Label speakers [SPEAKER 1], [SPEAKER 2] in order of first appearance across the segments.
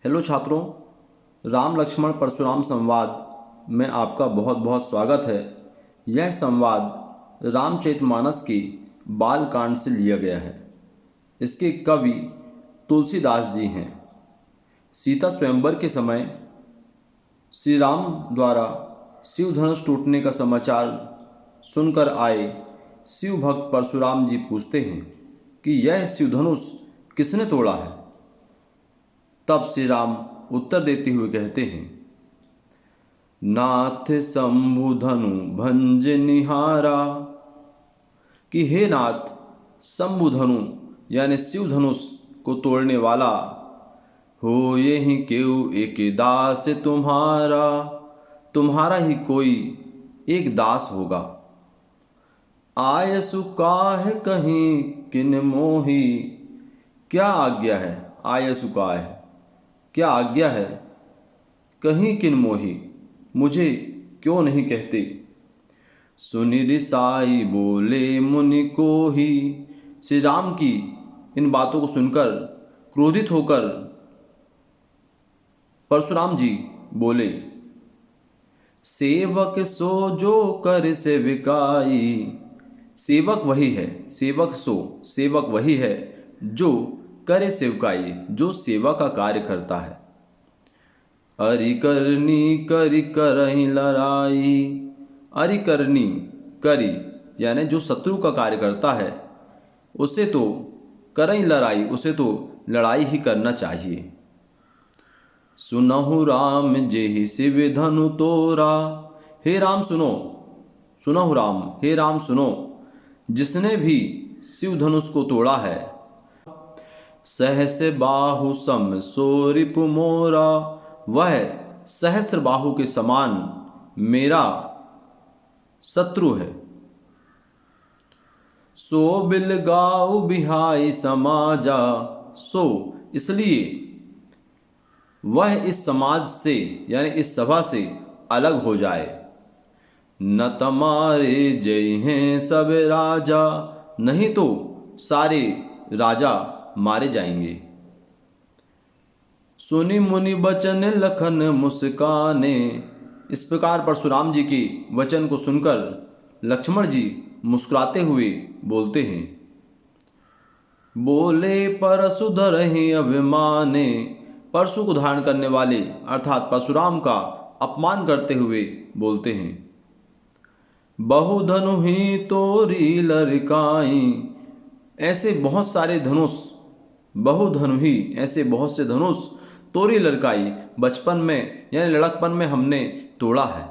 [SPEAKER 1] Hello छात्रों, राम लक्ष्मण परशुराम संवाद में आपका बहुत बहुत स्वागत है। यह संवाद रामचरितमानस के बालकांड से लिया गया है। इसके कवि तुलसीदास जी हैं। सीता स्वयंवर के समय श्री राम द्वारा शिव धनुष टूटने का समाचार सुनकर आए शिव भक्त परशुराम जी पूछते हैं कि यह शिव धनुष किसने तोड़ा है। तब श्री राम उत्तर देते हुए कहते हैं, नाथ शंभु धनु भंज निहारा, कि हे नाथ, शंभु धनु यानी शिव धनुष को तोड़ने वाला हो यही क्यों एक दास तुम्हारा, तुम्हारा ही कोई एक दास होगा। आयसु काह कहीं किन मोही, क्या आज्ञा है। आयसु काह, क्या आज्ञा है। कहीं किन मोही, मुझे क्यों नहीं कहते। सुनि रिसाई बोले मुनि को ही, श्री राम की इन बातों को सुनकर क्रोधित होकर परशुराम जी बोले, सेवक सो जो कर सेविकाई। सेवक वही है, सेवक सो, सेवक वही है जो करे सेवकाई, जो सेवा का कार्य करता है। अरिकरनी करी करही लड़ाई, अरिकरनी करी यानी जो शत्रु का कार्य करता है उसे तो करही लड़ाई, उसे तो लड़ाई ही करना चाहिए। सुनहु राम जेहि शिव धनु तोरा, हे राम सुनो। सुनहु राम, हे राम सुनो, जिसने भी शिव धनुष को तोड़ा है। सहस बाहु सम सो रिपु मोरा, वह सहस्त्र बाहु के समान मेरा शत्रु है। सो बिल गाऊ बिहाई समाजा, सो इसलिए वह इस समाज से यानी इस सभा से अलग हो जाए। न तमारे जय हैं सब राजा, नहीं तो सारे राजा मारे जाएंगे। सुनि मुनि बचन लखन मुस्काने, इस प्रकार परशुराम जी के वचन को सुनकर लक्ष्मण जी मुस्कुराते हुए बोलते हैं। बोले परशु धरहि अभिमाने, परशु को धारण करने वाले अर्थात परशुराम का अपमान करते हुए बोलते हैं। बहुधनु ही तोरी लड़काई, ऐसे बहुत सारे धनुष, बहुधनु ही ऐसे बहुत से धनुष तोरी लड़काई, बचपन में यानी लड़कपन में हमने तोड़ा है।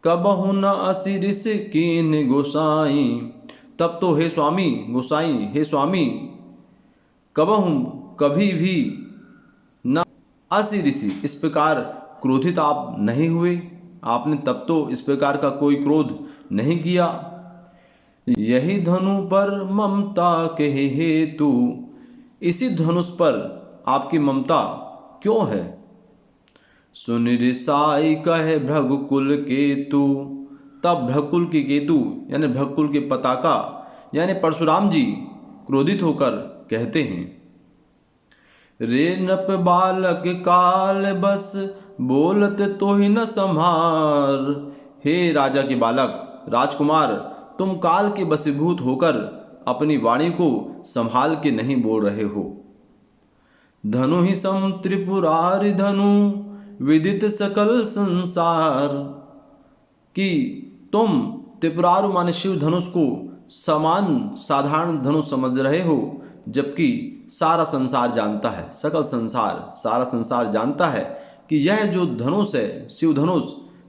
[SPEAKER 1] कबहु न असी ऋष कीन गोसाई, तब तो हे स्वामी गोसाई, हे स्वामी, कबहु कभी भी न असी ऋषि, इस प्रकार क्रोधित आप नहीं हुए। आपने तब तो इस प्रकार का कोई क्रोध नहीं किया। यही धनु पर ममता के हेतु, इसी धनुष पर आपकी ममता क्यों है। सुनि रिसाई कहे भृगुकुल केतु, तब भृगुकुल के केतु यानी भृगुकुल के पताका यानी परशुराम जी क्रोधित होकर कहते हैं। रे नप बालक काल बस, बोलत तो ही न संहार, हे राजा के बालक राजकुमार, तुम काल के वशीभूत होकर अपनी वाणी को संभाल के नहीं बोल रहे हो। धनु ही सम त्रिपुरारि धनु, विदित सकल संसार, कि तुम त्रिपुरारु माने शिव धनुष को समान साधारण धनुष समझ रहे हो, जबकि सारा संसार जानता है, सकल संसार, सारा संसार जानता है कि यह जो धनुष है शिव धनुष,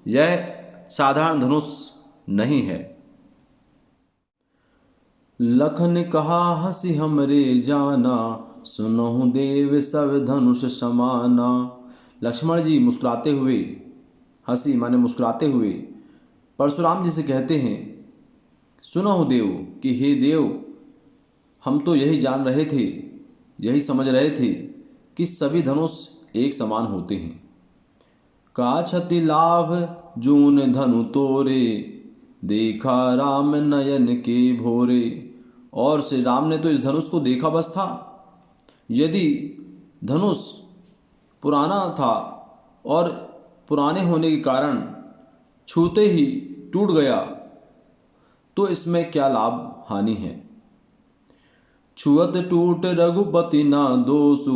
[SPEAKER 1] यह साधारण धनुष नहीं है। लखन कहा हसी हमरे जाना, सुनहु देव सब धनुष समाना। लक्ष्मण जी मुस्कुराते हुए, हंसी माने मुस्कुराते हुए परशुराम जी से कहते हैं, सुनहु देव, कि हे देव, हम तो यही जान रहे थे, यही समझ रहे थे कि सभी धनुष एक समान होते हैं। का क्षति लाभ जून धनु तोरे, देखा राम नयन के भोरे, और श्री राम ने तो इस धनुष को देखा बस था। यदि धनुष पुराना था और पुराने होने के कारण छूते ही टूट गया तो इसमें क्या लाभ हानि है। छुअत टूट रघुपति ना दोसु,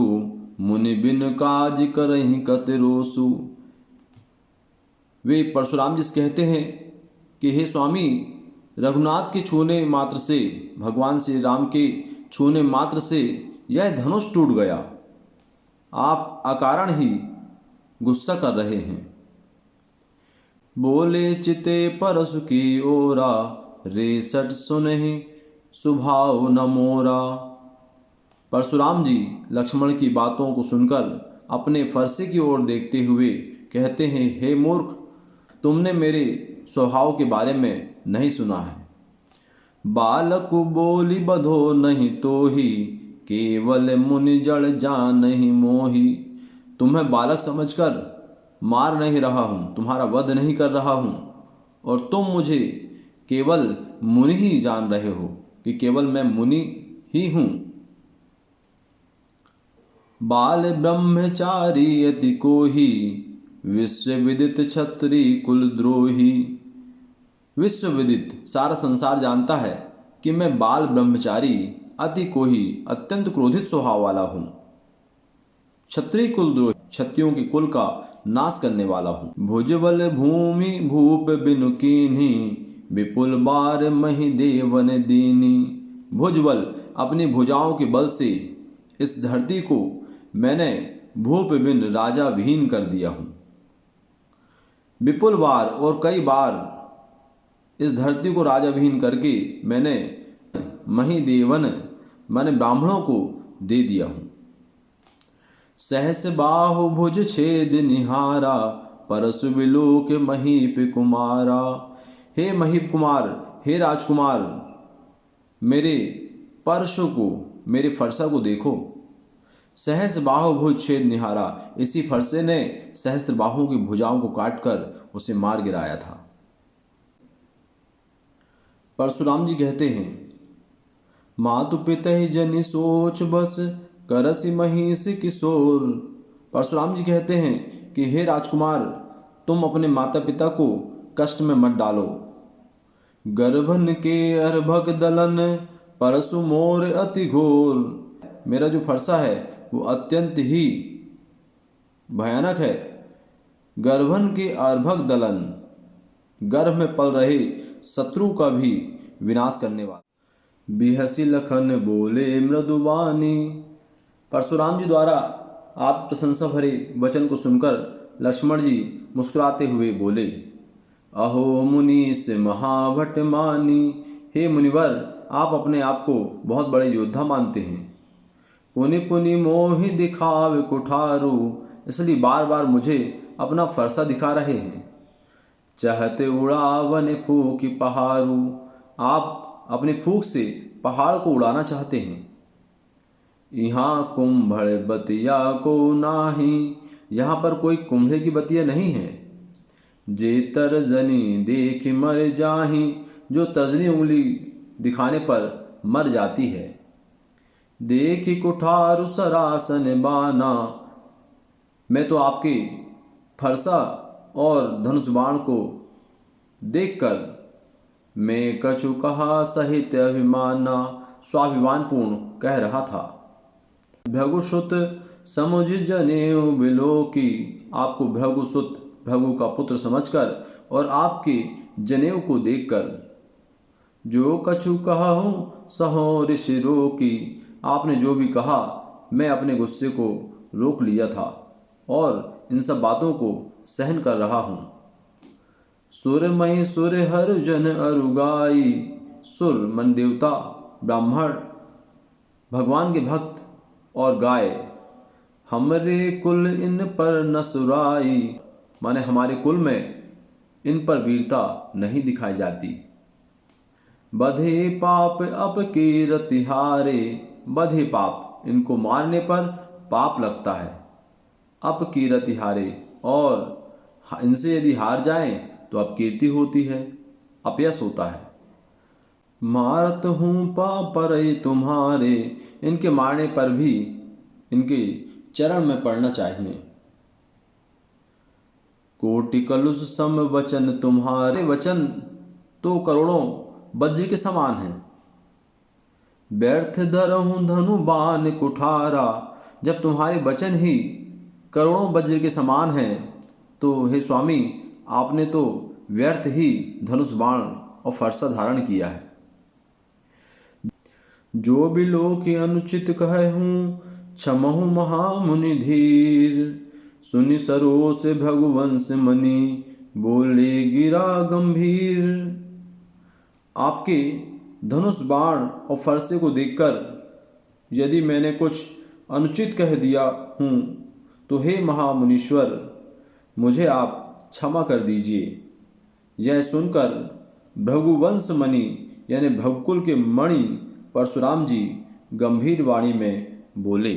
[SPEAKER 1] मुनि बिन काज करहि कत रोसु। वे परशुराम जी से कहते हैं कि हे स्वामी, रघुनाथ के छूने मात्र से, भगवान श्री राम के छूने मात्र से यह धनुष टूट गया। आप अकारण ही गुस्सा कर रहे हैं। बोले चिते परसु की ओरा, रेसठ सुनहि सुभाव न मोरा। परशुराम जी लक्ष्मण की बातों को सुनकर अपने फरसे की ओर देखते हुए कहते हैं, हे मूर्ख, तुमने मेरे स्वभाव के बारे में नहीं सुना है। बालक बोली बधो नहीं तो ही, केवल मुनि जड़ जान नहीं मोही। तुम्हें बालक समझकर मार नहीं रहा हूँ, तुम्हारा वध नहीं कर रहा हूँ, और तुम मुझे केवल मुनि ही जान रहे हो कि केवल मैं मुनि ही हूँ। बाल ब्रह्मचारी यति को ही, विश्व विदित क्षत्रि कुल द्रोही। विश्व विदित सारा संसार जानता है कि मैं बाल ब्रह्मचारी, अति कोही, अत्यंत क्रोधित स्वभाव वाला हूँ, क्षत्रिय कुल द्रोही, क्षत्रियों के कुल का नाश करने वाला हूँ। भुजबल भूमि भूप बिनु कीन्ही, विपुल बार मही देवन दीनी। भुजबल अपनी भुजाओं के बल से इस धरती को मैंने भूप बिन राजा विहीन कर दिया हूँ। विपुल बार और कई बार इस धरती को राजा विहीन करके मैंने मही देवन मैंने ब्राह्मणों को दे दिया हूँ। सहस बाहु भुज छेद निहारा, परसु विलोक महीप कुमारा। हे महीप कुमार, हे राजकुमार, मेरे परशु को, मेरे फरसा को देखो। सहस बाहु भुज छेद निहारा, इसी फरसे ने सहस्त्र बाहों की भुजाओं को काटकर उसे मार गिराया था। परशुराम जी कहते हैं, मातु पितहि जनि सोच बस, करसि महिष किशोर। परशुराम जी कहते हैं कि हे राजकुमार, तुम अपने माता पिता को कष्ट में मत डालो। गर्भन के अर्भक दलन, परशु मोर अति घोर। मेरा जो फरसा है वो अत्यंत ही भयानक है। गर्भन के अर्भक दलन, गर्भ में पल रहे शत्रु का भी विनाश करने वाला। बिहसी लखन बोले मृदुबानी। परशुराम जी द्वारा आप प्रशंसा भरे वचन को सुनकर लक्ष्मण जी मुस्कुराते हुए बोले, अहो मुनीस महाभट मानी। हे मुनिवर, आप अपने आप को बहुत बड़े योद्धा मानते हैं। पुनि पुनि मोहि दिखावे कुठारू, इसलिए बार बार मुझे अपना फरसा दिखा रहे हैं। चाहते उड़ावन फूक पहाड़ू, आप अपनी फूक से पहाड़ को उड़ाना चाहते हैं। यहाँ कुंभड़ बतिया को नाही, यहाँ पर कोई कुंभे की बतिया नहीं है। जे तर्जनी देख मर जाही, जो तर्जनी उंगली दिखाने पर मर जाती है। देखी कुठारु सरासन बाना, मैं तो आपके फरसा और धनुष बाण को देखकर मैं कछु कहा सहित अभिमाना, स्वाभिमानपूर्ण कह रहा था। भृगुसुत समुझ जनेऊ बिलोकी, आपको भृगुसुत, भृगु का पुत्र समझकर और आपके जनेऊ को देखकर। जो कछु कहा हूँ सहो ऋषि रोकी, आपने जो भी कहा मैं अपने गुस्से को रोक लिया था और इन सब बातों को सहन कर रहा हूँ। सुर मही सुर हर जन अरुगाई, सुर मन देवता, ब्राह्मण, भगवान के भक्त और गाय। हमरे कुल इन पर न सुराई, माने हमारे कुल में इन पर वीरता नहीं दिखाई जाती। बधे पाप अपकीरति हारे, बधे पाप, इनको मारने पर पाप लगता है। अपकीरति हारे, और इनसे यदि हार जाएं तो अपकीर्ति होती है, अपयश होता है। मारत हूँ पापरई तुम्हारे, इनके मारने पर भी इनके चरण में पड़ना चाहिए। कोटि कलुष सम वचन तुम्हारे, वचन तो करोड़ों वज्र के समान हैं। व्यर्थ धरहूँ धनु बाण कुठारा, जब तुम्हारे वचन ही करोड़ों वज्र के समान हैं तो हे स्वामी आपने तो व्यर्थ ही धनुष बाण और फरसा धारण किया है। जो भी लोग अनुचित कहूँ क्षमहु महामुनि धीर, सुनि सरोष भगवंश मनि बोले गिरा गंभीर। आपके धनुष बाण और फरसे को देखकर यदि मैंने कुछ अनुचित कह दिया हूँ तो हे महामुनीश्वर मुझे आप क्षमा कर दीजिए। यह सुनकर भृगुवंश मणि यानी भवकुल के मणि परशुराम जी गंभीर वाणी में बोले।